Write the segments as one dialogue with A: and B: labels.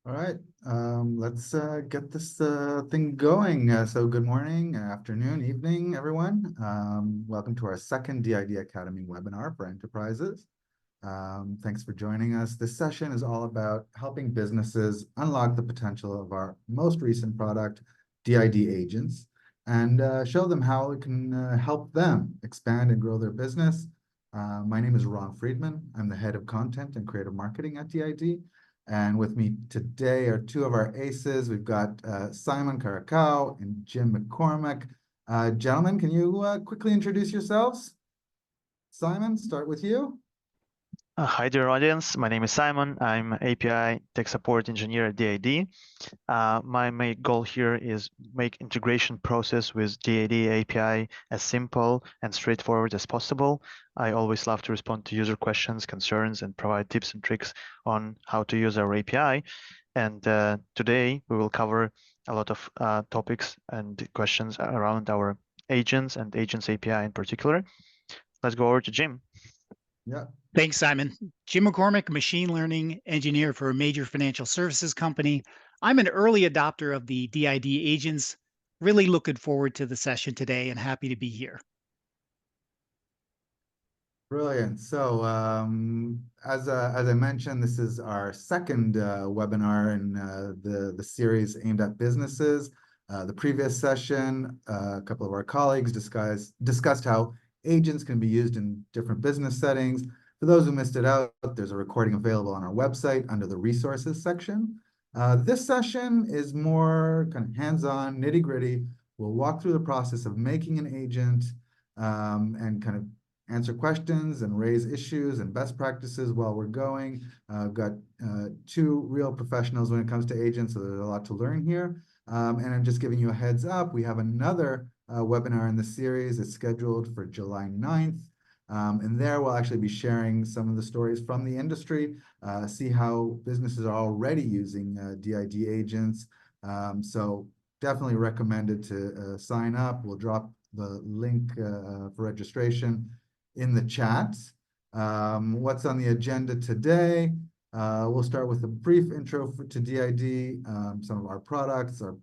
A: All right, let's get this thing going. So good morning, afternoon, evening, everyone. Welcome to our second DID Academy webinar for enterprises. Thanks for joining us. This session is all about helping businesses unlock the potential of our most recent product, DID Agents, and show them how it can help them expand and grow their business. My name is Ron Friedman. I'm the head of content and creative marketing at DID. And with me today are two of our aces. We've got Simon Kurakou and Jim McCormack. Gentlemen, can you quickly introduce yourselves? Simon, start with you.
B: Hi dear audience, my name is Simon. I'm API tech support engineer at DID. My main goal here is make integration process with DID API as simple and straightforward as possible. I always love to respond to user questions, concerns, and provide tips and tricks on how to use our API. And today we will cover a lot of topics and questions around our agents and agents API in particular. Let's go over to Jim.
A: Yeah.
C: Thanks, Simon. Jim McCormack, machine learning engineer for a major financial services company. I'm an early adopter of the DID agents. Really looking forward to the session today and happy to be here.
A: Brilliant. So as I mentioned, this is our second webinar in the series aimed at businesses. The previous session, a couple of our colleagues discussed how agents can be used in different business settings. For those who missed it out, there's a recording available on our website under the resources section. This session is more kind of hands-on, nitty-gritty. We'll walk through the process of making an agent and kind of answer questions and raise issues and best practices while we're going. I've got two real professionals when it comes to agents, so there's a lot to learn here. And I'm just giving you a heads up. We have another webinar in the series. It's scheduled for July 9th. And there we'll actually be sharing some of the stories from the industry, see how businesses are already using DID agents. So definitely recommended to sign up. We'll drop the link for registration in the chat. What's on the agenda today? We'll start with a brief intro to DID, some of our products, our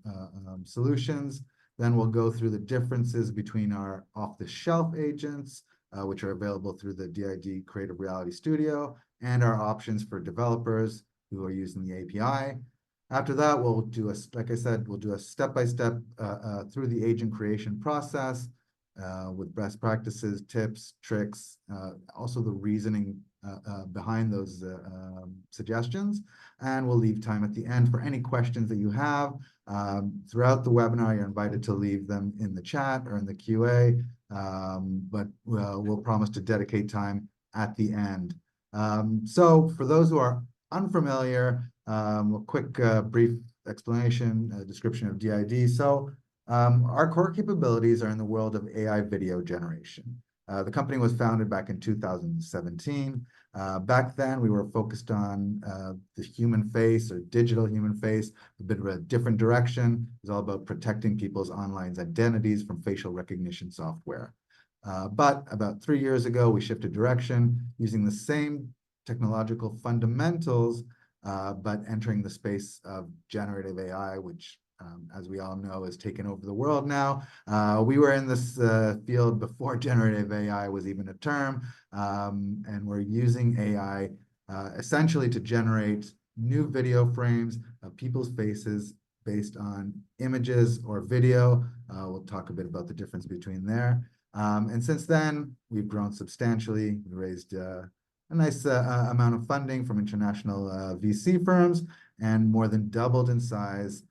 A: solutions. Then we'll go through the differences between our off-the-shelf agents, which are available through the DID Creative Reality Studio, and our options for developers who are using the API. After that, we'll do like I said, we'll do a step-by-step through the agent creation process with best practices, tips, tricks, also the reasoning behind those suggestions. And we'll leave time at the end for any questions that you have. Throughout the webinar, you're invited to leave them in the chat or in the QA, but we'll promise to dedicate time at the end. So for those who are unfamiliar, a quick brief explanation, description of DID. So our core capabilities are in the world of AI video generation. The company was founded back in 2017. Back then, we were focused on the human face or digital human face, a bit of a different direction. It was all about protecting people's online identities from facial recognition software. But about 3 years ago, we shifted direction using the same technological fundamentals, but entering the space of generative AI, which as we all know, has taken over the world now. We were in this field before generative AI was even a term, and we're using AI essentially to generate new video frames of people's faces based on images or video. We'll talk a bit about the difference between there. And since then, we've grown substantially. We raised a nice amount of funding from international VC firms and more than doubled in size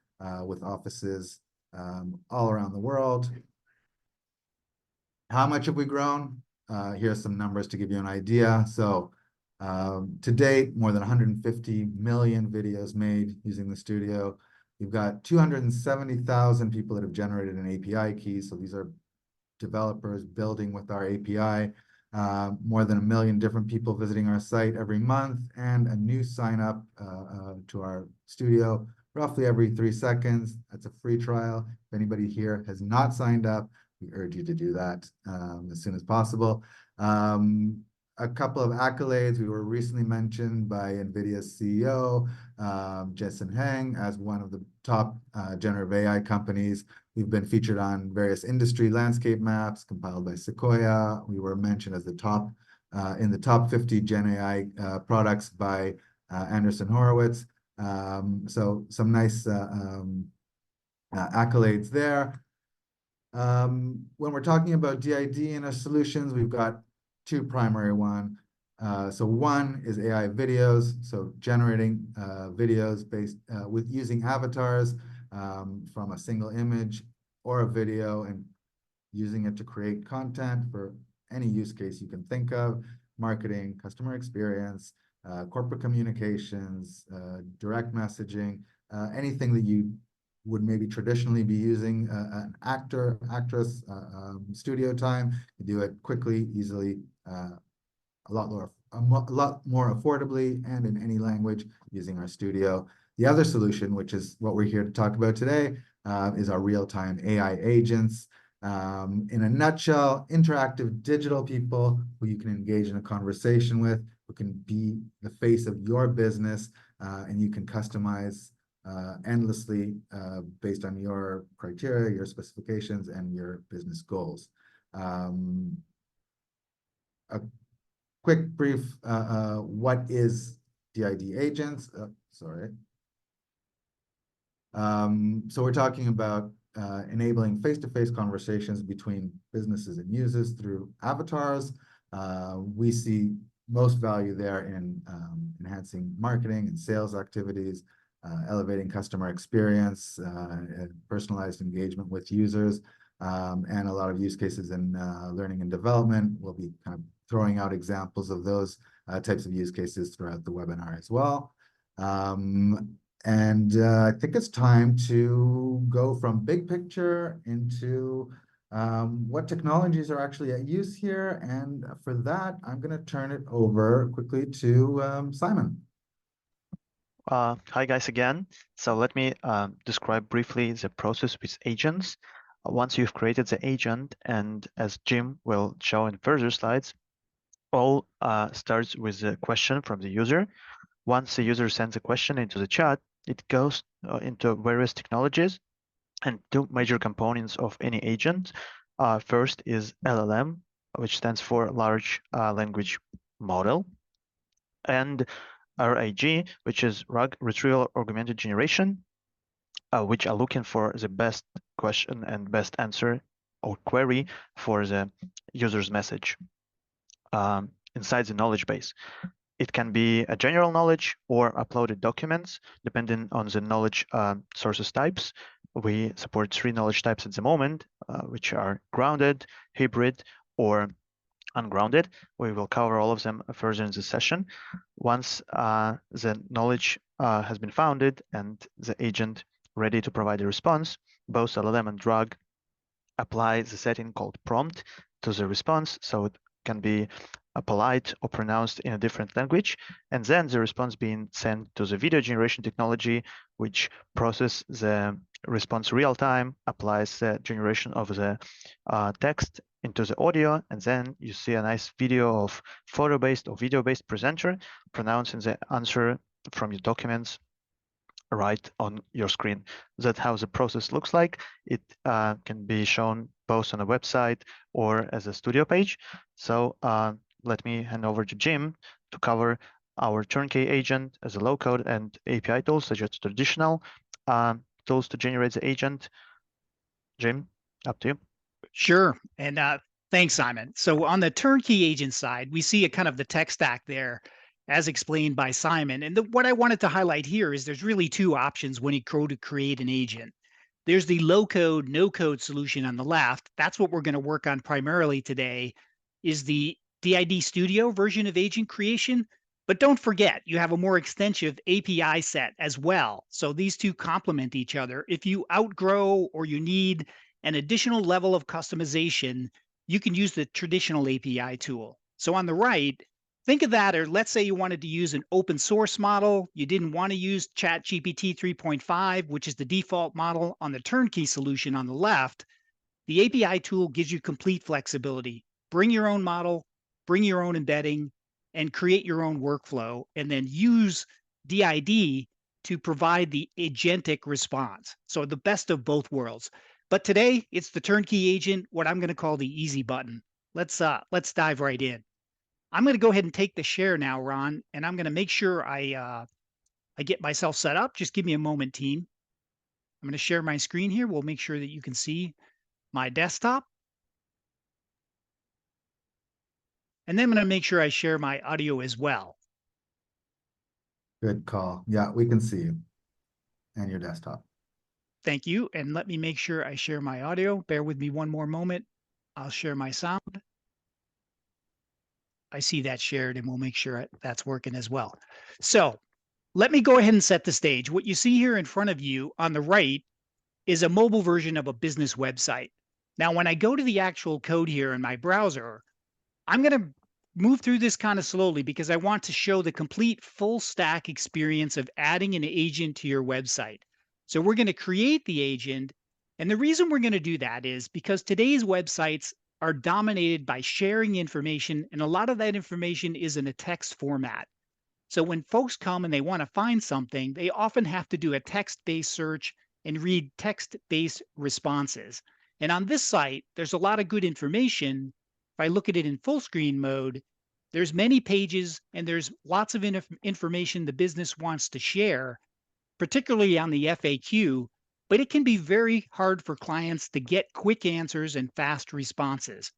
A: with offices all around the world. How much have we grown? Here are some numbers to give you an idea. So to date, more than 150 million videos made using the studio. We've got 270,000 people that have generated an API key. So these are developers building with our API. More than 1 million different people visiting our site every month, and a new sign up to our studio roughly every 3 seconds. That's a free trial. If anybody here has not signed up, we urge you to do that as soon as possible. a couple of accolades. We were recently mentioned by NVIDIA's CEO, Jensen Huang, as one of the top generative AI companies. We've been featured on various industry landscape maps compiled by Sequoia. We were mentioned as the top in the top 50 Gen AI products by Anderson Horowitz. So some nice accolades there. When we're talking about DID in our solutions, we've got two primary one. So one is AI videos, so generating videos based with using avatars from a single image or a video and using it to create content for any use case you can think of: marketing, customer experience, corporate communications, direct messaging, anything that you would maybe traditionally be using an actress studio time. You do it quickly, easily, a lot more affordably, and in any language using our studio. The other solution, which is what we're here to talk about today, is our real-time AI agents. In a nutshell, interactive digital people who you can engage in a conversation with, who can be the face of your business, and you can customize endlessly based on your criteria, your specifications, and your business goals. A quick brief, what is DID agents? Sorry. So we're talking about enabling face-to-face conversations between businesses and users through avatars. We see most value there in enhancing marketing and sales activities, elevating customer experience, personalized engagement with users, and a lot of use cases in learning and development. We'll be kind of throwing out examples of those types of use cases throughout the webinar as well. I think it's time to go from big picture into what technologies are actually at use here. And for that, I'm going to turn it over quickly to Simon.
B: Hi guys again. So let me describe briefly the process with agents. Once you've created the agent, and as Jim will show in further slides, all starts with a question from the user. Once the user sends a question into the chat, it goes into various technologies and two major components of any agent. First is LLM, which stands for Large Language Model, and RAG, which is RAG, Retrieval Augmented Generation, which are looking for the best question and best answer or query for the user's message inside the knowledge base. It can be a general knowledge or uploaded documents, depending on the knowledge sources types. We support 3 knowledge types at the moment, which are grounded, hybrid, or ungrounded. We will cover all of them further in this session. Once the knowledge has been founded and the agent ready to provide a response, both LLM and RAG apply the setting called prompt to the response, so it can be polite or pronounced in a different language, and then the response being sent to the video generation technology, which processes the response real time, applies the generation of the text into the audio, and then you see a nice video of photo-based or video-based presenter pronouncing the answer from your documents right on your screen. That's how the process looks like. It can be shown both on a website or as a studio page. So let me hand over to Jim to cover our turnkey agent as a low-code and API tools, such as traditional tools to generate the agent. Jim, up to you.
C: Sure. And thanks, Simon. So on the turnkey agent side, we see a kind of the tech stack there as explained by Simon. And what I wanted to highlight here is there's really two options when you go to create an agent. There's the low code, no code solution on the left. That's what we're going to work on primarily today, is the DID Studio version of agent creation. But don't forget, you have a more extensive API set as well. So these two complement each other. If you outgrow or you need an additional level of customization, you can use the traditional API tool. So on the right, think of that, or let's say you wanted to use an open source model. You didn't want to use ChatGPT 3.5, which is the default model on the turnkey solution on the left. The API tool gives you complete flexibility. Bring your own model, bring your own embedding, and create your own workflow, and then use DID to provide the agentic response. So the best of both worlds. But today it's the turnkey agent, what I'm going to call the easy button. Let's dive right in. I'm going to go ahead and take the share now, Ron, and I'm going to make sure I get myself set up. Just give me a moment, team. I'm going to share my screen here. We'll make sure that you can see my desktop. And then I'm going to make sure I share my audio as well.
A: Good call. Yeah, we can see you and your desktop.
C: Thank you. And let me make sure I share my audio. Bear with me one more moment. I'll share my sound. I see that shared, and we'll make sure that's working as well. So let me go ahead and set the stage. What you see here in front of you on the right is a mobile version of a business website. Now, when I go to the actual code here in my browser, I'm going to move through this kind of slowly because I want to show the complete full stack experience of adding an agent to your website. So we're going to create the agent. And the reason we're going to do that is because today's websites are dominated by sharing information, and a lot of that information is in a text format. So when folks come and they want to find something, they often have to do a text-based search and read text-based responses. And on this site, there's a lot of good information. If I look at it in full screen mode, there's many pages and there's lots of information the business wants to share, particularly on the FAQ, but it can be very hard for clients to get quick answers and fast responses.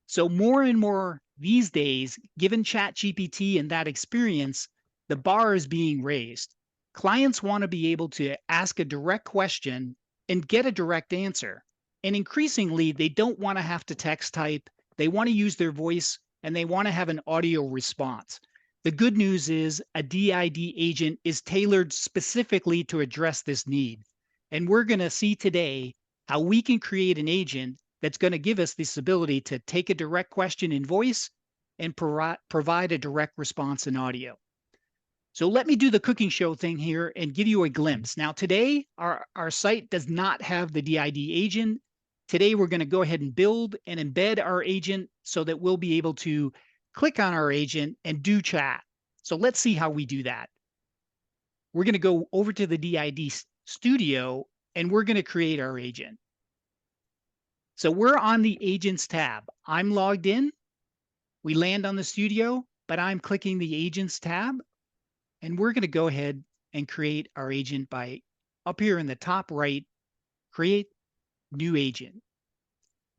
C: So more and more these days, given ChatGPT and that experience, the bar is being raised. Clients want to be able to ask a direct question and get a direct answer. And increasingly, they don't want to have to text type. They want to use their voice, and they want to have an audio response. The good news is a DID agent is tailored specifically to address this need. And we're going to see today how we can create an agent that's going to give us this ability to take a direct question in voice and provide a direct response in audio. So let me do the cooking show thing here and give you a glimpse. Now, today, our site does not have the DID agent. Today, we're going to go ahead and build and embed our agent so that we'll be able to click on our agent and do chat. So let's see how we do that. We're going to go over to the DID studio, and we're going to create our agent. So we're on the Agents tab. I'm logged in. We land on the studio, but I'm clicking the Agents tab. And we're going to go ahead and create our agent by up here in the top right, create new agent.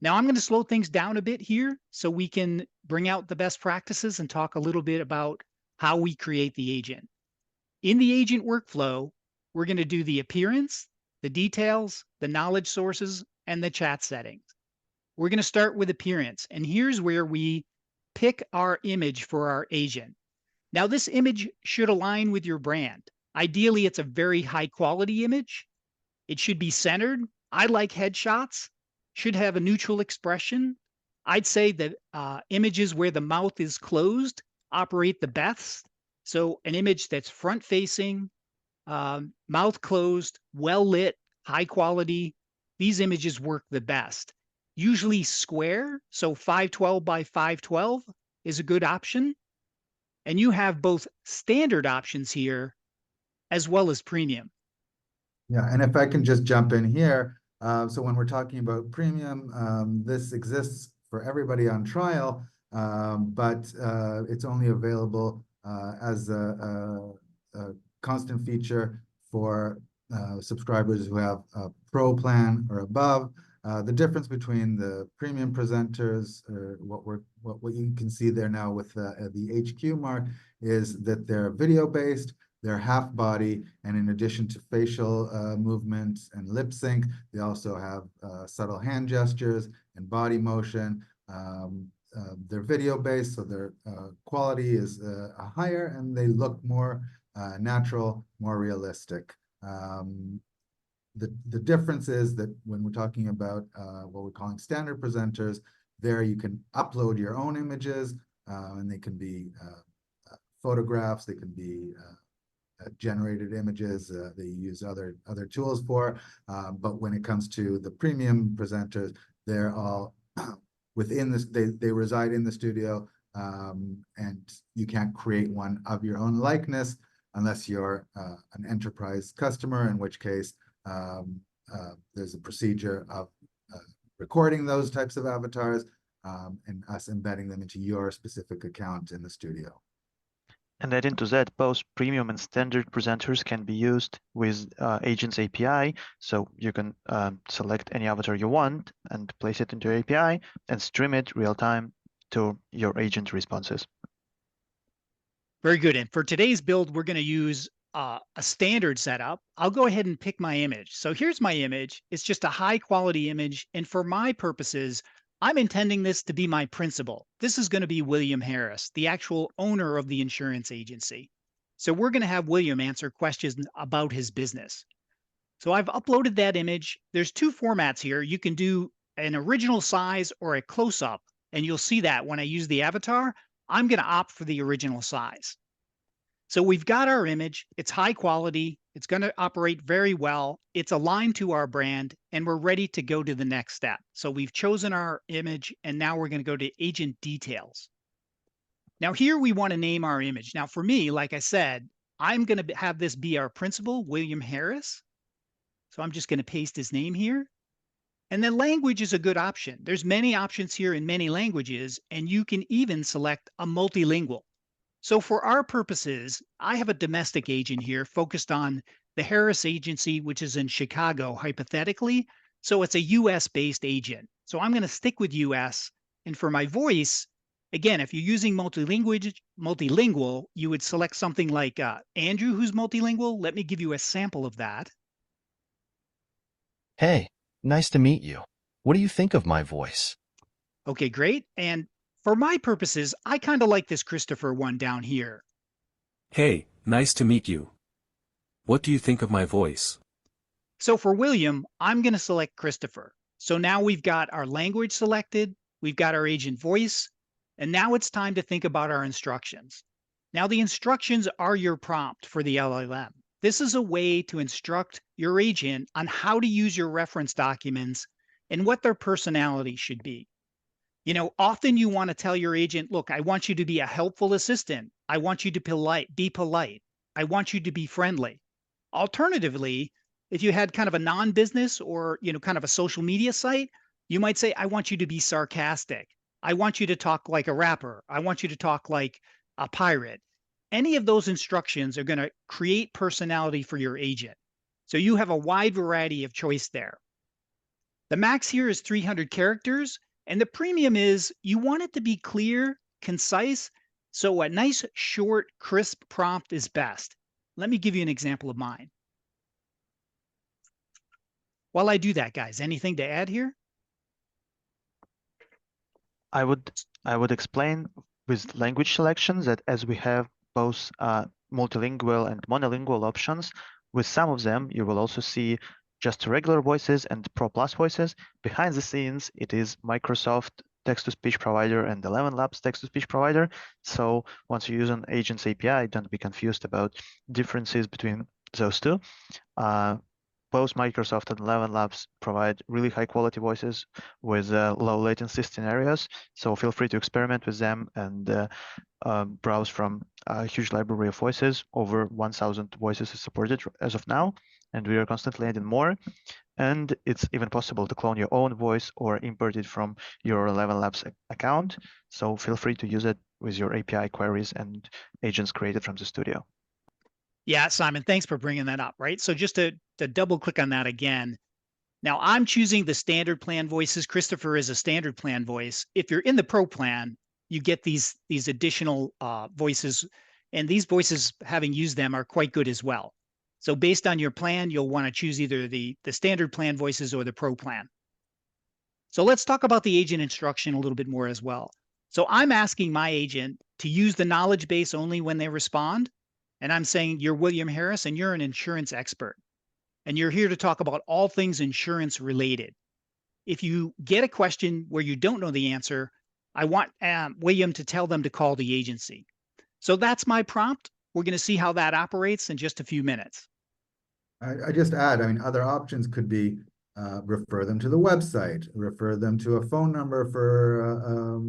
C: Now I'm going to slow things down a bit here so we can bring out the best practices and talk a little bit about how we create the agent. In the agent workflow, we're going to do the appearance, the details, the knowledge sources, and the chat settings. We're going to start with appearance, and here's where we pick our image for our agent. Now, this image should align with your brand. Ideally, it's a very high quality image. It should be centered. I like headshots, should have a neutral expression. I'd say that images where the mouth is closed operate the best. So an image that's front facing, mouth closed, well lit, high quality, these images work the best. Usually square, so 512 by 512 is a good option. And you have both standard options here as well as premium.
A: Yeah, and if I can just jump in here. So when we're talking about premium, this exists for everybody on trial, but it's only available as a constant feature for subscribers who have a pro plan or above. The difference between the premium presenters, or what you can see there now with the HQ mark, is that they're video based, they're half body, and in addition to facial movements and lip sync, they also have subtle hand gestures and body motion. They're video based, so their quality is higher, and they look more natural, more realistic. The difference is that when we're talking about what we're calling standard presenters, there you can upload your own images, and they can be photographs, they can be generated images, they use other tools for, but when it comes to the premium presenters, they're all within this, they reside in the studio, and you can't create one of your own likeness unless you're an enterprise customer, in which case there's a procedure of recording those types of avatars and us embedding them into your specific account in the studio.
B: And adding to that, both premium and standard presenters can be used with Agents API. So you can select any avatar you want and place it into your API and stream it real time to your agent responses.
C: Very good. And for today's build, we're going to use a standard setup. I'll go ahead and pick my image. So here's my image. It's just a high quality image. And for my purposes, I'm intending this to be my principal. This is going to be William Harris, the actual owner of the insurance agency. So we're going to have William answer questions about his business. So I've uploaded that image. There's two formats here. You can do an original size or a close-up, and you'll see that when I use the avatar. I'm going to opt for the original size. So we've got our image. It's high quality. It's going to operate very well. It's aligned to our brand, and we're ready to go to the next step. So we've chosen our image, and now we're going to go to agent details. Now here we want to name our image. Now for me, like I said, I'm going to have this be our principal, William Harris. So I'm just going to paste his name here. And then language is a good option. There's many options here in many languages, and you can even select a multilingual. So for our purposes, I have a domestic agent here focused on the Harris agency, which is in Chicago, hypothetically. So it's a US-based agent. So I'm going to stick with US. And for my voice, again, if you're using multilingual, you would select something like Andrew, who's multilingual. Let me give you a sample of that.
D: Hey, nice to meet you. What do you think of my voice?
C: Okay, great. And for my purposes, I kind of like this Christopher one down here.
E: Hey, nice to meet you. What do you think of my voice?
C: So for William, I'm going to select Christopher. So now we've got our language selected, we've got our agent voice, and now it's time to think about our instructions. Now the instructions are your prompt for the LLM. This is a way to instruct your agent on how to use your reference documents and what their personality should be. You know, often you want to tell your agent, look, I want you to be a helpful assistant. I want you to be polite. I want you to be friendly. Alternatively, if you had kind of a non-business or, you know, kind of a social media site, you might say, I want you to be sarcastic. I want you to talk like a rapper. I want you to talk like a pirate. Any of those instructions are going to create personality for your agent. So you have a wide variety of choice there. The max here is 300 characters. And the premium is you want it to be clear, concise. So a nice, short, crisp prompt is best. Let me give you an example of mine. While I do that, guys, anything to add here?
B: I would explain with language selections that as we have both multilingual and monolingual options, with some of them you will also see just regular voices and Pro Plus voices. Behind the scenes, it is Microsoft text-to-speech provider and 11 Labs text-to-speech provider. So once you use an Agents API, don't be confused about differences between those two. Both Microsoft and 11 Labs provide really high quality voices with low latency scenarios. So feel free to experiment with them and browse from a huge library of voices. Over 1,000 voices is supported as of now, and we are constantly adding more. And it's even possible to clone your own voice or import it from your 11 Labs account. So feel free to use it with your API queries and agents created from the studio.
C: Yeah, Simon, thanks for bringing that up, right? So just to double click on that again. Now I'm choosing the standard plan voices. Christopher is a standard plan voice. If you're in the pro plan, you get these additional voices, and these voices, having used them, are quite good as well. So based on your plan, you'll want to choose either the standard plan voices or the pro plan. So let's talk about the agent instruction a little bit more as well. So I'm asking my agent to use the knowledge base only when they respond. And I'm saying, you're William Harris and you're an insurance expert. And you're here to talk about all things insurance related. If you get a question where you don't know the answer, I want William to tell them to call the agency. So that's my prompt. We're going to see how that operates in just a few minutes.
A: I just add, I mean, other options could be refer them to the website, refer them to a phone number for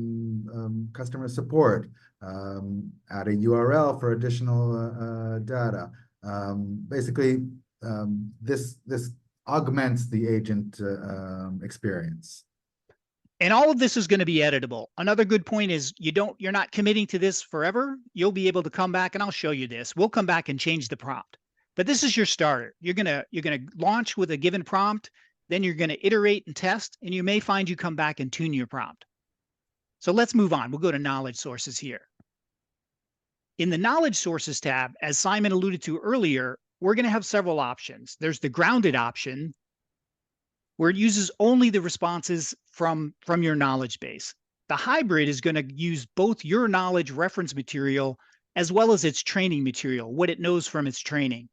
A: customer support, add a URL for additional data. Basically, this augments the agent experience.
C: And all of this is going to be editable. Another good point is you're not committing to this forever. You'll be able to come back, and I'll show you this. We'll come back and change the prompt. But this is your starter. You're gonna launch with a given prompt, then you're gonna iterate and test, and you may find you come back and tune your prompt. So let's move on. We'll go to knowledge sources here. In the knowledge sources tab, as Simon alluded to earlier, we're gonna have several options. There's the grounded option, where it uses only the responses from your knowledge base. The hybrid is going to use both your knowledge reference material as well as its training material, what it knows from its training.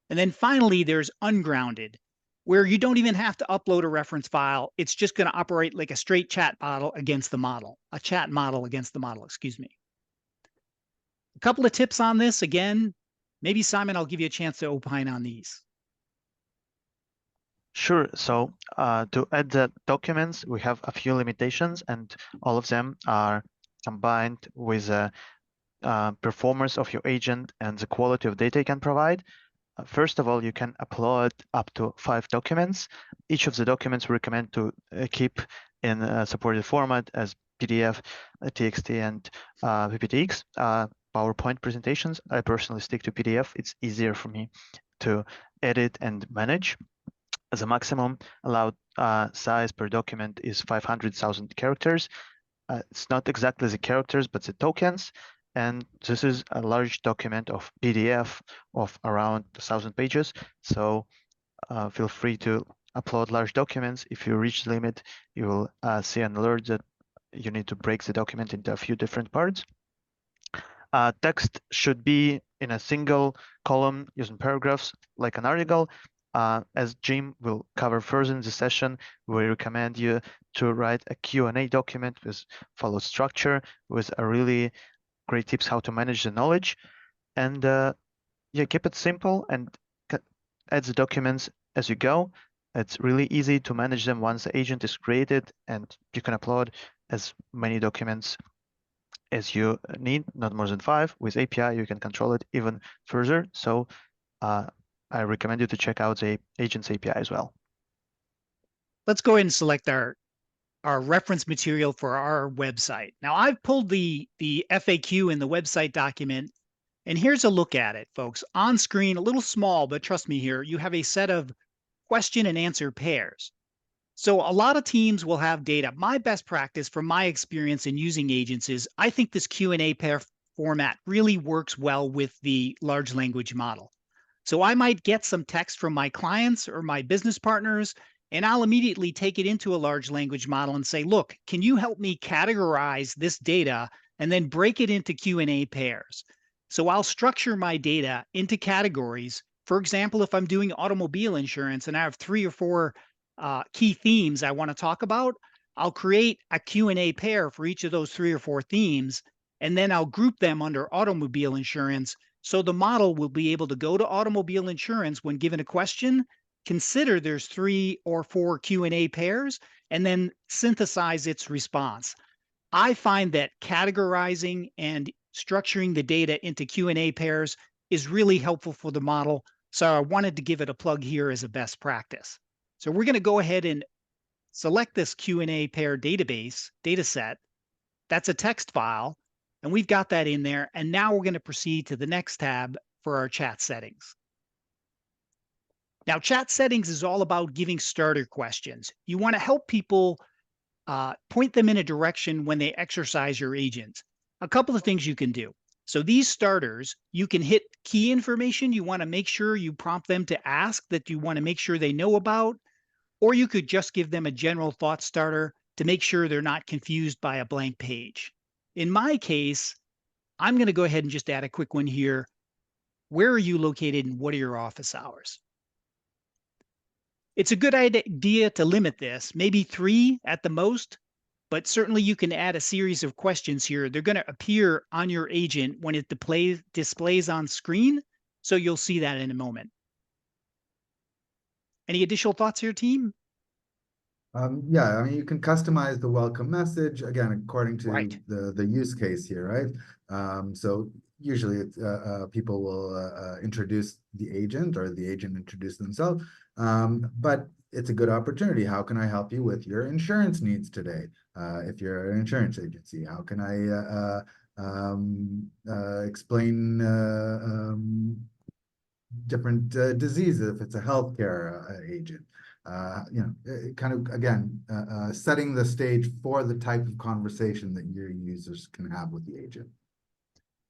C: And then finally, there's ungrounded, where you don't even have to upload a reference file. It's just going to operate like a straight chat model against the model, a chat model against the model, excuse me. A couple of tips on this. Again, maybe Simon, I'll give you a chance to opine on these.
B: Sure. So to add the documents, we have a few limitations, and all of them are combined with the performance of your agent and the quality of data you can provide. First of all, you can upload up to 5 documents. Each of the documents we recommend to keep in a supported format as PDF, TXT, and PPTX. PowerPoint presentations, I personally stick to PDF. It's easier for me to edit and manage. The maximum allowed size per document is 500,000 characters. It's not exactly the characters, but the tokens. And this is a large document of PDF of around 1,000 pages. So feel free to upload large documents. If you reach the limit, you will see an alert that you need to break the document into a few different parts. Text should be in a single column using paragraphs like an article. As Jim will cover further in the session, we recommend you to write a Q&A document with follow structure, with a really great tips how to manage the knowledge. And yeah, keep it simple and add the documents as you go. It's really easy to manage them once the agent is created, and you can upload as many documents as you need, not more than 5. With API, you can control it even further. So I recommend you to check out the Agents API as well.
C: Let's go ahead and select our reference material for our website. Now I've pulled the FAQ in the website document, and here's a look at it, folks. On screen, a little small, but trust me here, you have a set of question and answer pairs. So a lot of teams will have data. My best practice from my experience in using agents is I think this Q&A pair format really works well with the large language model. So I might get some text from my clients or my business partners, and I'll immediately take it into a large language model and say, look, can you help me categorize this data and then break it into Q&A pairs? So I'll structure my data into categories. For example, if I'm doing automobile insurance and I have 3 or 4 key themes I want to talk about, I'll create a Q&A pair for each of those 3 or 4 themes, and then I'll group them under automobile insurance. So the model will be able to go to automobile insurance when given a question, consider there's 3 or 4 Q&A pairs, and then synthesize its response. I find that categorizing and structuring the data into Q&A pairs is really helpful for the model. So I wanted to give it a plug here as a best practice. So we're going to go ahead and select this Q&A pair database data set. That's a text file, and we've got that in there. And now we're going to proceed to the next tab for our chat settings. Now, chat settings is all about giving starter questions. You want to help people point them in a direction when they exercise your agent. A couple of things you can do. So these starters, you can hit key information you want to make sure you prompt them to ask that you want to make sure they know about, or you could just give them a general thought starter to make sure they're not confused by a blank page. In my case, I'm going to go ahead and just add a quick one here. Where are you located and what are your office hours? It's a good idea to limit this, maybe 3 at the most, but certainly you can add a series of questions here. They're going to appear on your agent when it displays on screen, so you'll see that in a moment. Any additional thoughts here, team?
A: Yeah, I mean, you can customize the welcome message, again, according to
C: Right.
A: the use case here, right? So usually it's, people will introduce the agent or the agent introduce themselves. But it's a good opportunity. How can I help you with your insurance needs today? If you're an insurance agency, how can I explain different diseases if it's a healthcare agent? Kind of, again, setting the stage for the type of conversation that your users can have with the agent.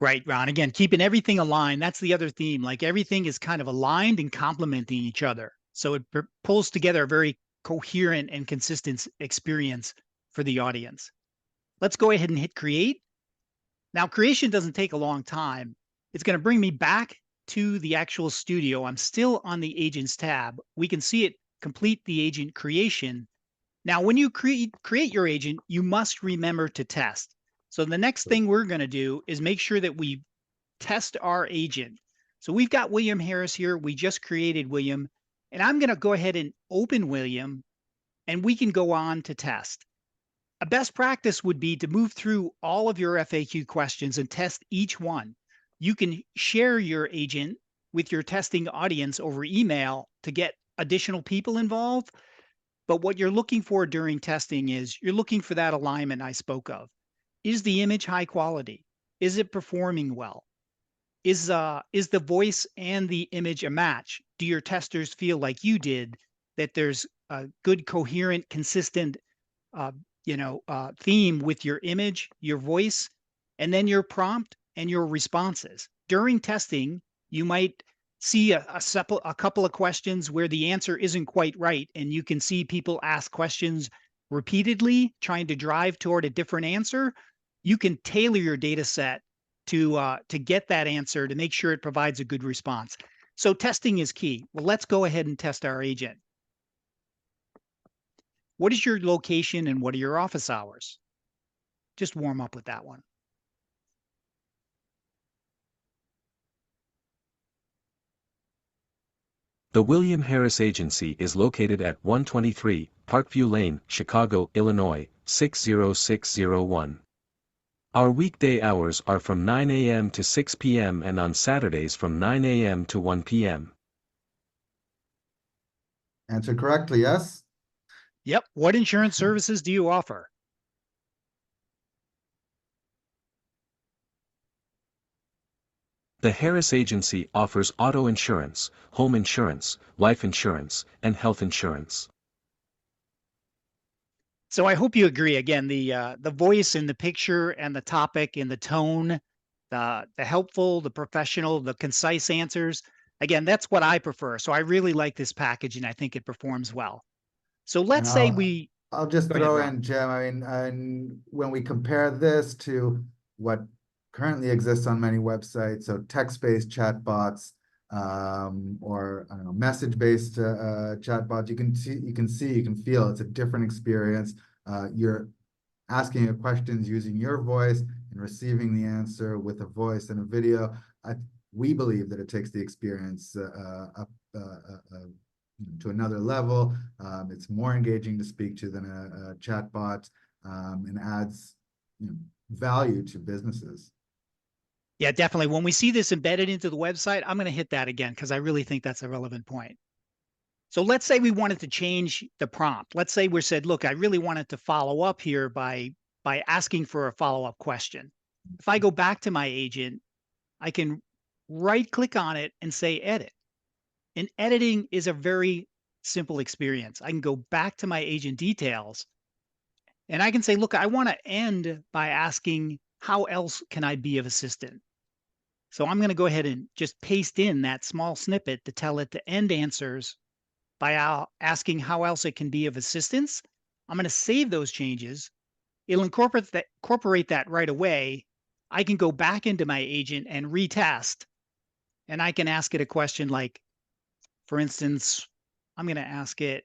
C: Right, Ron. Again, keeping everything aligned. That's the other theme. Like everything is kind of aligned and complementing each other. So it pulls together a very coherent and consistent experience for the audience. Let's go ahead and hit create. Now, creation doesn't take a long time. It's going to bring me back to the actual studio. I'm still on the agents tab. We can see it complete the agent creation. Now, when you create your agent, you must remember to test. So the next thing we're going to do is make sure that we test our agent. So we've got William Harris here. We just created William, and I'm going to go ahead and open William, and we can go on to test. A best practice would be to move through all of your FAQ questions and test each one. You can share your agent with your testing audience over email to get additional people involved. But what you're looking for during testing is you're looking for that alignment I spoke of. Is the image high quality? Is it performing well? Is the voice and the image a match? Do your testers feel like you did, that there's a good, coherent, consistent uh, theme with your image, your voice, and then your prompt and your responses? During testing, you might see a couple of questions where the answer isn't quite right, and you can see people ask questions repeatedly, trying to drive toward a different answer. You can tailor your data set to get that answer to make sure it provides a good response. So testing is key. Well, let's go ahead and test our agent. What is your location and what are your office hours? Just warm up with that one.
E: The William Harris Agency is located at 123 Parkview Lane, Chicago, Illinois, 60601. Our weekday hours are from 9 a.m. to 6 p.m. and on Saturdays from 9 a.m. to 1 p.m.
A: Answered correctly, yes?
C: Yep. What insurance services do you offer?
E: The Harris Agency offers auto insurance, home insurance, life insurance, and health insurance.
C: So I hope you agree. Again, the voice and the picture and the topic and the tone, the helpful, the professional, the concise answers. Again, that's what I prefer. So I really like this package, and I think it performs well. So let's
A: And
C: say we
A: I'll just
C: go ahead,
A: throw
C: Ron.
A: in, Jim, I mean, and when we compare this to what currently exists on many websites, so text-based chatbots, or I don't know, message-based chatbots, you can feel it's a different experience. You're asking your questions using your voice and receiving the answer with a voice and a video. We believe that it takes the experience up to another level. It's more engaging to speak to than a chatbot, and adds value to businesses.
C: Yeah, definitely. When we see this embedded into the website, I'm going to hit that again because I really think that's a relevant point. So let's say we wanted to change the prompt. Let's say we said, look, I really wanted to follow up here by asking for a follow-up question. If I go back to my agent, I can right click on it and say edit. And editing is a very simple experience. I can go back to my agent details and I can say, look, I want to end by asking, how else can I be of assistance? So I'm going to go ahead and just paste in that small snippet to tell it to end answers by asking how else it can be of assistance. I'm going to save those changes. It'll incorporate that right away. I can go back into my agent and retest, and I can ask it a question like, for instance, I'm going to ask it,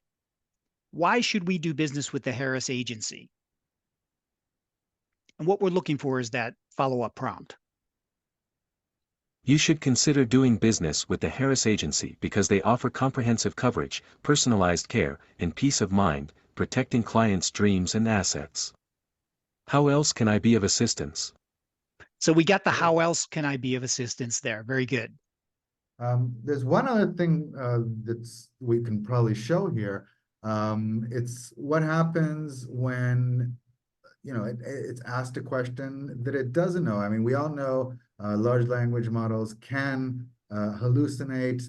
C: why should we do business with the Harris Agency? And what we're looking for is that follow-up prompt.
E: You should consider doing business with the Harris Agency because they offer comprehensive coverage, personalized care, and peace of mind. protecting clients' dreams and assets. How else can I be of assistance?
C: So we got the how else can I be of assistance there. Very good.
A: There's one other thing that's we can probably show here. It's what happens when it's asked a question that it doesn't know. I mean, we all know large language models can hallucinate.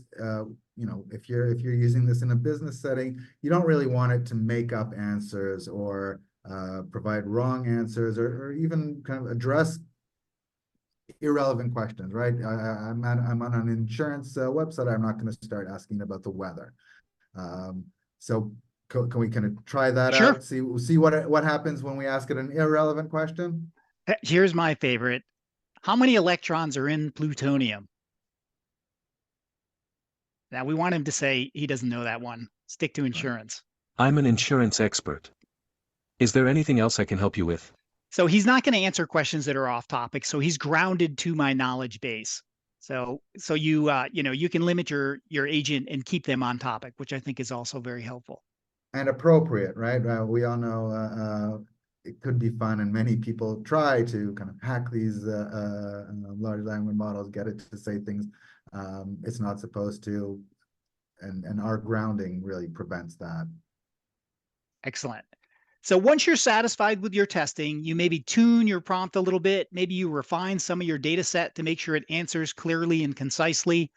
A: If you're using this in a business setting, you don't really want it to make up answers or provide wrong answers or even kind of address irrelevant questions, right? I'm on an insurance website. I'm not going to start asking about the weather. So can we kind of try that
C: Sure.
A: out? See what happens when we ask it an irrelevant question?
C: Here's my favorite. How many electrons are in plutonium? Now we want him to say he doesn't know that one. Stick to insurance.
E: I'm an insurance expert. Is there anything else I can help you with?
C: So he's not going to answer questions that are off topic. So he's grounded to my knowledge base. So you you can limit your agent and keep them on topic, which I think is also very helpful.
A: And appropriate, right? We all know it could be fun, and many people try to kind of hack these large language models, get it to say things it's not supposed to, and our grounding really prevents that.
C: Excellent. So once you're satisfied with your testing, you maybe tune your prompt a little bit. Maybe you refine some of your data set to make sure it answers clearly and concisely.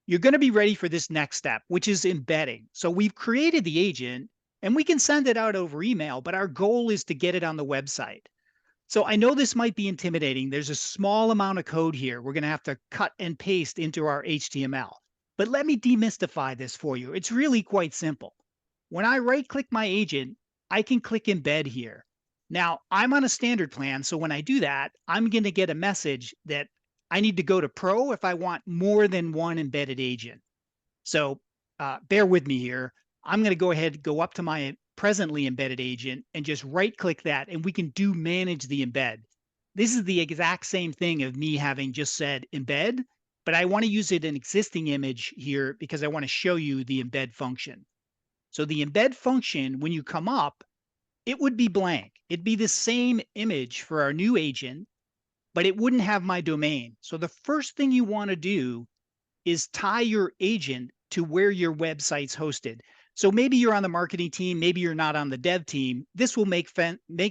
C: You're going to be ready for this next step, which is embedding. So we've created the agent and we can send it out over email, but our goal is to get it on the website. So I know this might be intimidating. There's a small amount of code here. We're going to have to cut and paste into our HTML. But let me demystify this for you. It's really quite simple. When I right-click my agent, I can click embed here. Now, I'm on a standard plan, so when I do that, I'm going to get a message that I need to go to Pro if I want more than one embedded agent. So bear with me here. I'm going to go ahead and go up to my presently embedded agent and just right-click that, and we can do manage the embed. This is the exact same thing of me having just said embed, but I want to use it in existing image here because I want to show you the embed function. So the embed function, when you come up, it would be blank. It'd be the same image for our new agent, but it wouldn't have my domain. So the first thing you want to do is tie your agent to where your website's hosted. So maybe you're on the marketing team, maybe you're not on the dev team. This will make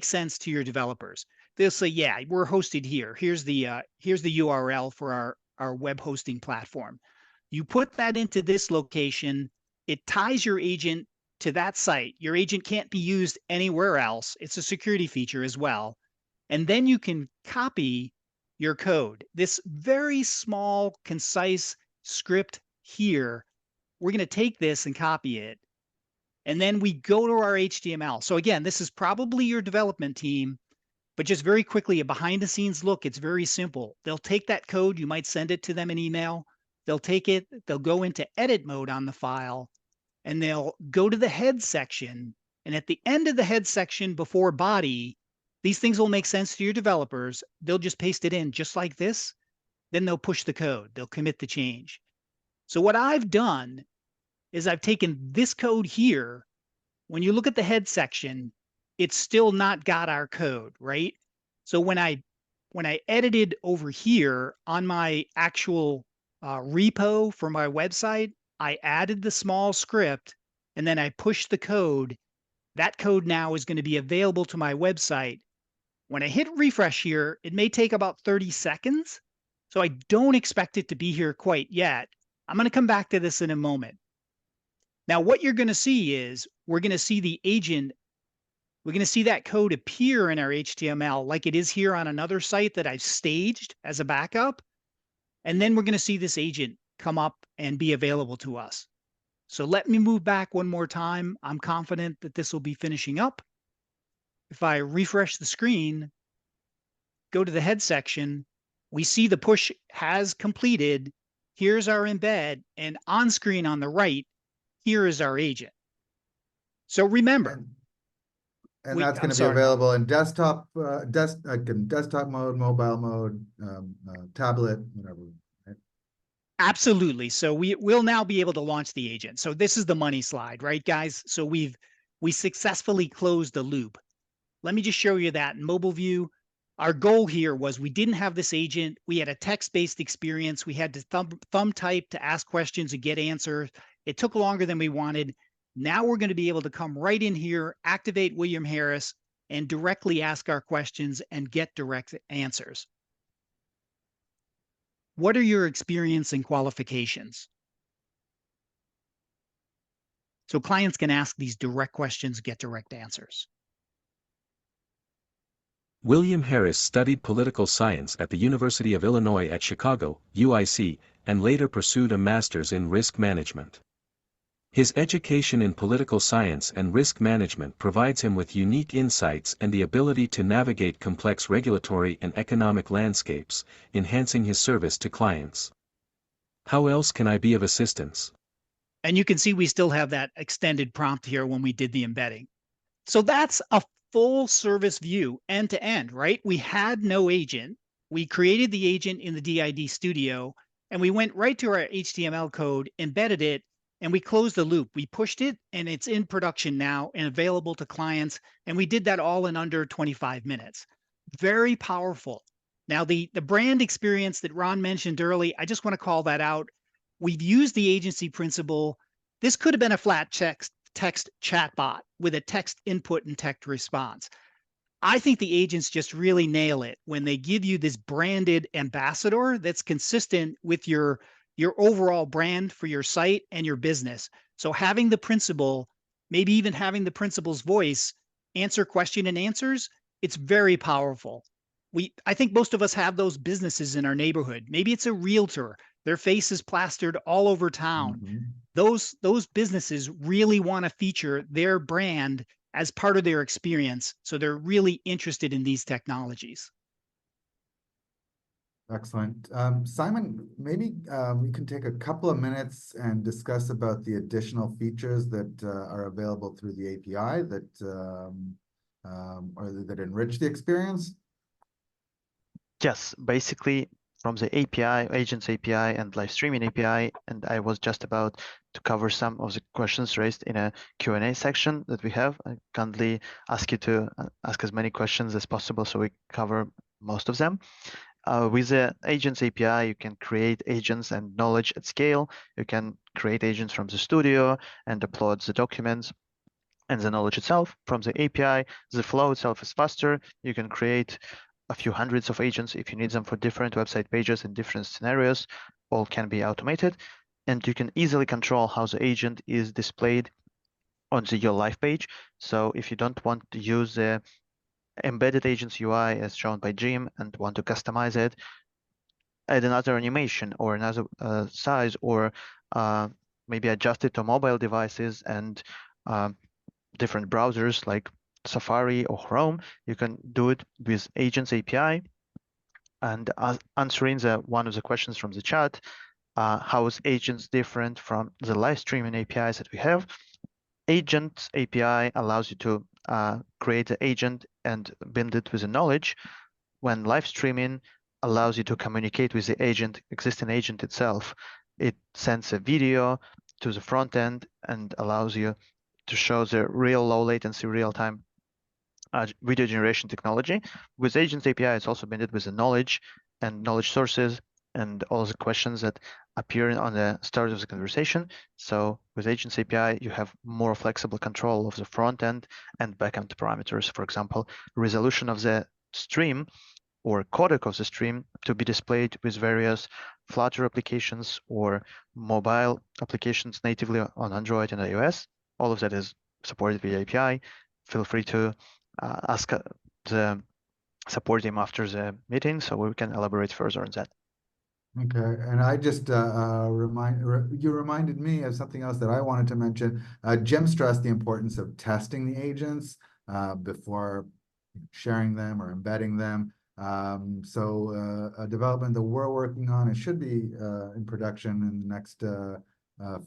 C: sense to your developers. They'll say, yeah, we're hosted here. Here's the URL for our web hosting platform. You put that into this location. It ties your agent to that site. Your agent can't be used anywhere else. It's a security feature as well. And then you can copy your code. This very small, concise script here, we're going to take this and copy it. And then we go to our HTML. So again, this is probably your development team, but just very quickly, a behind the scenes look, it's very simple. They'll take that code, you might send it to them in email. They'll take it, they'll go into edit mode on the file, and they'll go to the head section. And at the end of the head section before body, these things will make sense to your developers. They'll just paste it in just like this. Then they'll push the code. They'll commit the change. So what I've done is I've taken this code here. When you look at the head section, it's still not got our code, right? So when I edited over here on my actual repo for my website, I added the small script and then I pushed the code. That code now is going to be available to my website. When I hit refresh here, it may take about 30 seconds. So I don't expect it to be here quite yet. I'm going to come back to this in a moment. Now, what you're going to see is we're going to see the agent. We're going to see that code appear in our HTML like it is here on another site that I've staged as a backup. And then we're going to see this agent come up and be available to us. So let me move back one more time. I'm confident that this will be finishing up. If I refresh the screen, go to the head section, we see the push has completed. Here's our embed, and on screen on the right, here is our agent. So remember,
A: and that's going to be available in desktop, desktop mode, mobile mode, tablet, whatever. Right?
C: Absolutely. So we'll now be able to launch the agent. So this is the money slide, right, guys? So we've we successfully closed the loop. Let me just show you that in mobile view. Our goal here was we didn't have this agent. We had a text-based experience. We had to thumb type to ask questions and get answers. It took longer than we wanted. Now we're going to be able to come right in here, activate William Harris, and directly ask our questions and get direct answers. What are your experience and qualifications? So clients can ask these direct questions, get direct answers.
E: William Harris studied political science at the University of Illinois at Chicago, UIC, and later pursued a master's in risk management. His education in political science and risk management provides him with unique insights and the ability to navigate complex regulatory and economic landscapes, enhancing his service to clients. How else can I be of assistance?
C: And you can see we still have that extended prompt here when we did the embedding. So that's a full service view end to end, right? We had no agent. We created the agent in the DID studio, and we went right to our HTML code, embedded it, and we closed the loop. We pushed it, and it's in production now and available to clients. And we did that all in under 25 minutes. Very powerful. Now, the brand experience that Ron mentioned early, I just want to call that out. We've used the agency principle. This could have been a flat text chatbot with a text input and text response. I think the agents just really nail it when they give you this branded ambassador that's consistent with your overall brand for your site and your business. So having the principal, maybe even having the principal's voice answer question and answers, it's very powerful. I think most of us have those businesses in our neighborhood. Maybe it's a realtor. Their face is plastered all over town. Those businesses really want to feature their brand as part of their experience. So they're really interested in these technologies.
A: Excellent. Simon, maybe we can take a couple of minutes and discuss about the additional features that are available through the API that or that enrich the experience.
B: Yes, basically from the API, Agents API and live streaming API, and I was just about to cover some of the questions raised in a Q&A section that we have. I kindly ask you to ask as many questions as possible so we cover most of them. With the Agents API, you can create agents and knowledge at scale. You can create agents from the studio and upload the documents and the knowledge itself. From the API, the flow itself is faster. You can create a few hundreds of agents if you need them for different website pages in different scenarios. All can be automated, and you can easily control how the agent is displayed on your live page. So if you don't want to use the embedded agents UI as shown by Jim and want to customize it, add another animation or another size, or maybe adjust it to mobile devices and different browsers like Safari or Chrome, you can do it with Agents API. And answering one of the questions from the chat, how is Agents different from the live streaming APIs that we have? Agents API allows you to create an agent and bind it with the knowledge, when live streaming allows you to communicate with the existing agent itself. It sends a video to the front end and allows you to show the real low latency, real-time video generation technology. With Agents API, it's also binded with the knowledge and knowledge sources and all the questions that appear on the start of the conversation. So with Agents API, you have more flexible control of the front end and back end parameters. For example, resolution of the stream or codec of the stream to be displayed with various Flutter applications or mobile applications natively on Android and iOS. All of that is supported via API. Feel free to ask the support team after the meeting so we can elaborate further on that.
A: Okay, and I just you reminded me of something else that I wanted to mention. Jim stressed the importance of testing the agents before sharing them or embedding them. So a development that we're working on, it should be in production in the next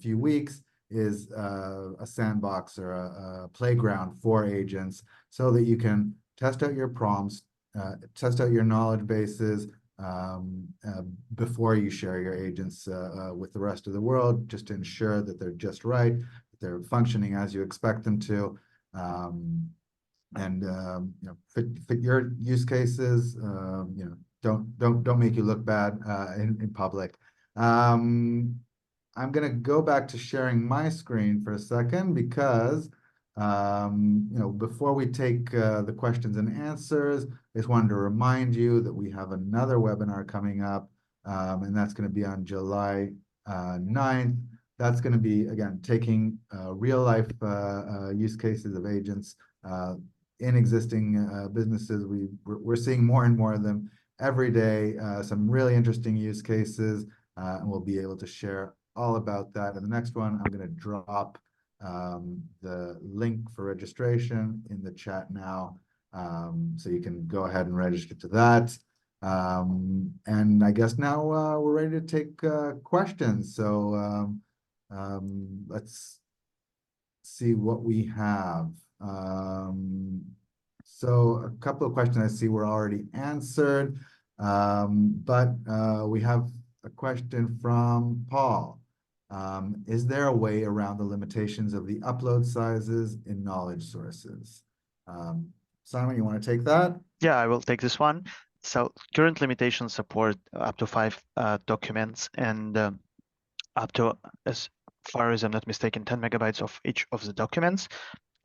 A: few weeks, is a sandbox or a playground for agents so that you can test out your prompts, test out your knowledge bases before you share your agents with the rest of the world, just to ensure that they're just right, that they're functioning as you expect them to. Fit your use cases. Don't make you look bad in public. I'm gonna go back to sharing my screen for a second because before we take the questions and answers, I just wanted to remind you that we have another webinar coming up, and that's going to be on July 9th. That's going to be, again, taking real life use cases of agents in existing businesses. We're seeing more and more of them every day, some really interesting use cases, and we'll be able to share all about that. In the next one, I'm going to drop the link for registration in the chat now, so you can go ahead and register to that. And I guess now we're ready to take questions. So let's see what we have. So a couple of questions I see were already answered, but we have a question from Paul. Is there a way around the limitations of the upload sizes in knowledge sources? Simon, you want to take that?
B: Yeah, I will take this one. So current limitations support up to 5 documents and up to, as far as I'm not mistaken, 10 megabytes of each of the documents.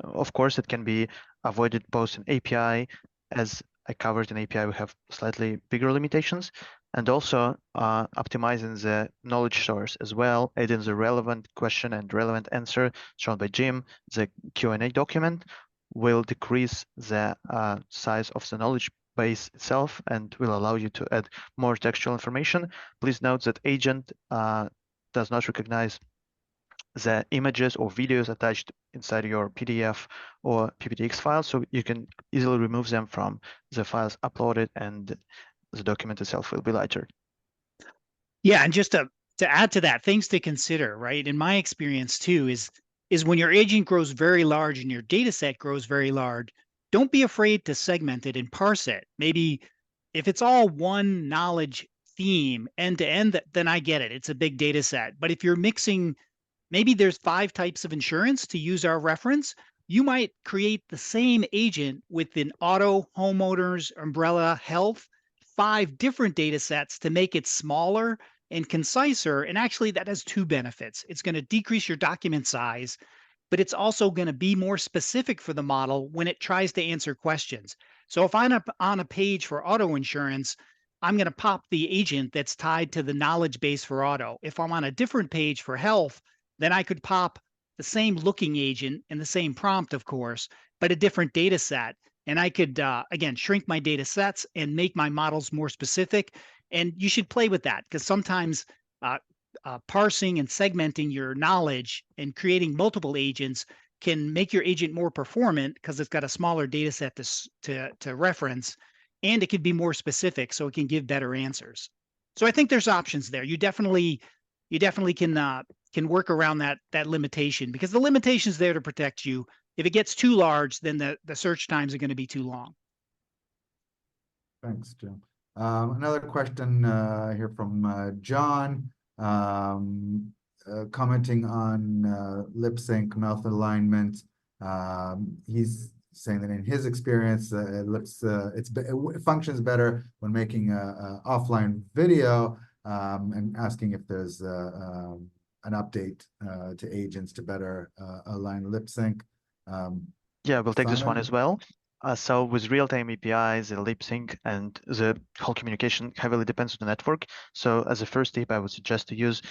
B: Of course, it can be avoided both in API. As I covered in API, we have slightly bigger limitations, and also optimizing the knowledge source as well, adding the relevant question and relevant answer shown by Jim. The Q&A document will decrease the size of the knowledge base itself and will allow you to add more textual information. Please note that agent does not recognize the images or videos attached inside your PDF or PPTX file, so you can easily remove them from the files uploaded, and the document itself will be lighter.
C: Yeah, and just to add to that, things to consider, right? In my experience too, is when your agent grows very large and your data set grows very large, don't be afraid to segment it and parse it. Maybe if it's all one knowledge theme end to end, then I get it. It's a big data set. But if you're mixing, maybe there's 5 types of insurance to use our reference, you might create the same agent within auto, homeowners, umbrella, health, 5 different data sets to make it smaller and conciser. And actually, that has 2 benefits. It's going to decrease your document size, but it's also going to be more specific for the model when it tries to answer questions. So if I'm on a page for auto insurance, I'm going to pop the agent that's tied to the knowledge base for auto. If I'm on a different page for health, then I could pop the same looking agent and the same prompt, of course, but a different data set. And I could, again, shrink my data sets and make my models more specific. And you should play with that because sometimes parsing and segmenting your knowledge and creating multiple agents can make your agent more performant because it's got a smaller data set to reference, and it could be more specific so it can give better answers. So I think there's options there. You definitely can work around that limitation because the limitation is there to protect you. If it gets too large, then the search times are going to be too long.
A: Thanks, Jim. Another question here from John, commenting on lip sync, mouth alignment. He's saying that in his experience, it functions better when making a offline video, and asking if there's an update to agents to better align lip sync.
B: Yeah, we'll take this one
A: Simon?
B: as well. So with real-time APIs, the lip sync and the whole communication heavily depends on the network. So as a first tip, I would suggest to use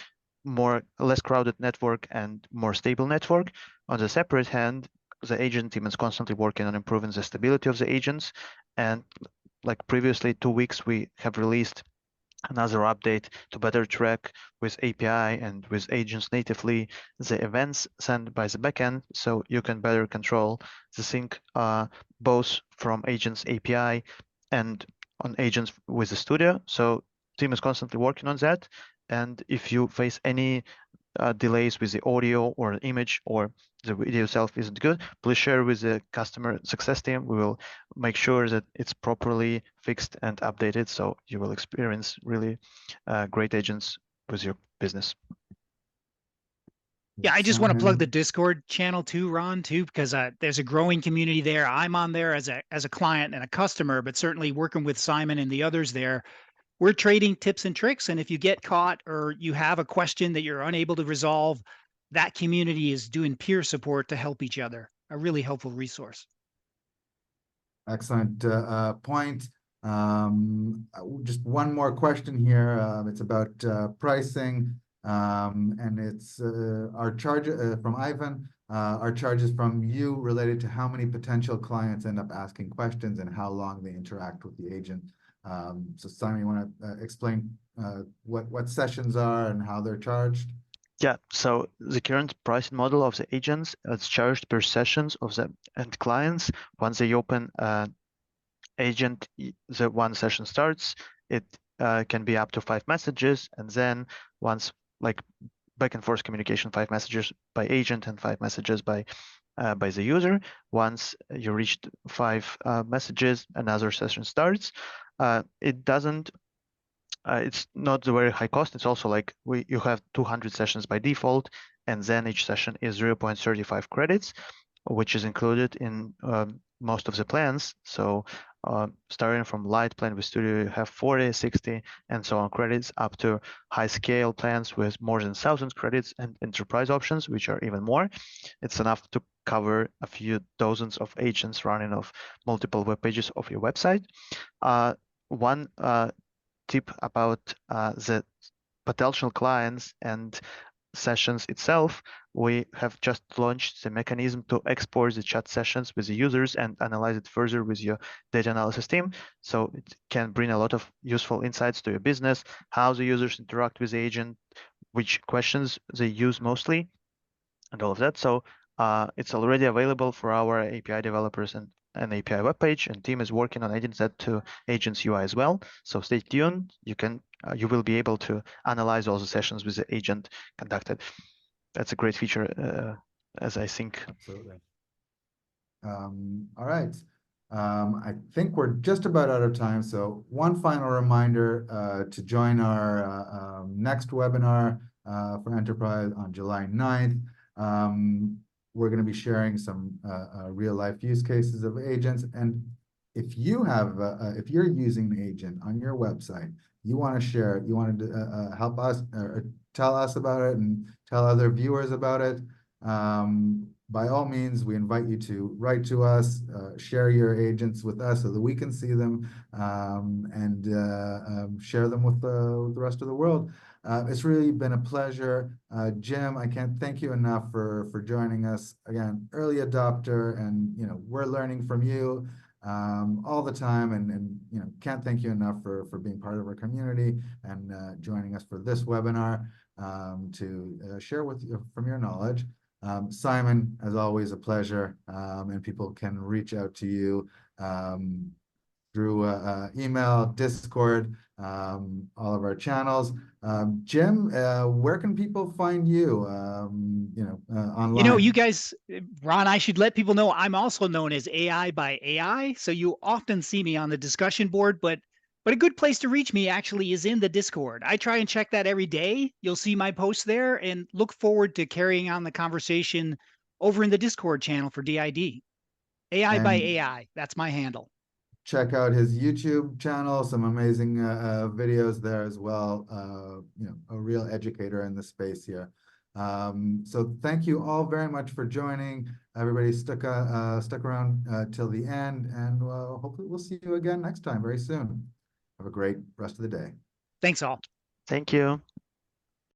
B: less crowded network and more stable network. On the separate hand, the agent team is constantly working on improving the stability of the agents. And like previously 2 weeks, we have released another update to better track with API and with agents natively the events sent by the backend, so you can better control the sync both from agents API and on agents with the studio. So team is constantly working on that. And if you face any delays with the audio or image or the video itself isn't good, please share with the customer success team. We will make sure that it's properly fixed and updated, so you will experience really great agents with your business.
C: Yeah, I just want to plug
A: Simon.
C: the Discord channel too, Ron, too, because there's a growing community there. I'm on there as a client and a customer, but certainly working with Simon and the others there. We're trading tips and tricks. And if you get caught or you have a question that you're unable to resolve, that community is doing peer support to help each other. A really helpful resource.
A: Excellent point. Just one more question here. It's about pricing, and it's our charge from Ivan. Our charges from you related to how many potential clients end up asking questions and how long they interact with the agent. So Simon, you want to explain what sessions are and how they're charged?
B: Yeah, so the current pricing model of the agents is charged per sessions of the end clients. Once they open agent, the one session starts, it can be up to 5 messages, and then once like back and forth communication, 5 messages by agent and 5 messages by the user. Once you reached 5 messages, another session starts. It doesn't it's not the very high cost. It's also like you have 200 sessions by default, and then each session is 0.35 credits, which is included in most of the plans. So starting from light plan with studio, you have 40, 60, and so on credits, up to high scale plans with more than 1,000 credits and enterprise options, which are even more. It's enough to cover a few dozens of agents running off multiple web pages of your website. One tip about the potential clients and sessions itself, we have just launched the mechanism to export the chat sessions with the users and analyze it further with your data analysis team. So it can bring a lot of useful insights to your business, how the users interact with the agent, which questions they use mostly, and all of that. So it's already available for our API developers and an API webpage, and team is working on adding that to Agents UI as well. So stay tuned. You will be able to analyze all the sessions with the agent conducted. That's a great feature, as I think.
A: Absolutely. All right. I think we're just about out of time. So one final reminder to join our next webinar for Enterprise on July 9th. We're going to be sharing some real life use cases of agents. And if you have, if you're using an agent on your website, you want to share it, you want to help us or tell us about it and tell other viewers about it, by all means, we invite you to write to us, share your agents with us so that we can see them and share them with the rest of the world. It's really been a pleasure. Jim, I can't thank you enough for joining us. Again, early adopter, and we're learning from you all the time, and can't thank you enough for being part of our community and joining us for this webinar to share with you from your knowledge. Simon, as always, a pleasure, and people can reach out to you through email, Discord, all of our channels. Jim, where can people find you, online?
C: You guys, Ron, I should let people know I'm also known as AI by AI. So you often see me on the discussion board, but a good place to reach me actually is in the Discord. I try and check that every day. You'll see my posts there, and look forward to carrying on the conversation over in the Discord channel for DID. AI by AI, that's my handle.
A: Check out his YouTube channel, some amazing videos there as well. A real educator in the space here. So thank you all very much for joining. Everybody stuck around till the end, and hopefully we'll see you again next time very soon. Have a great rest of the day.
C: Thanks all.
B: Thank you.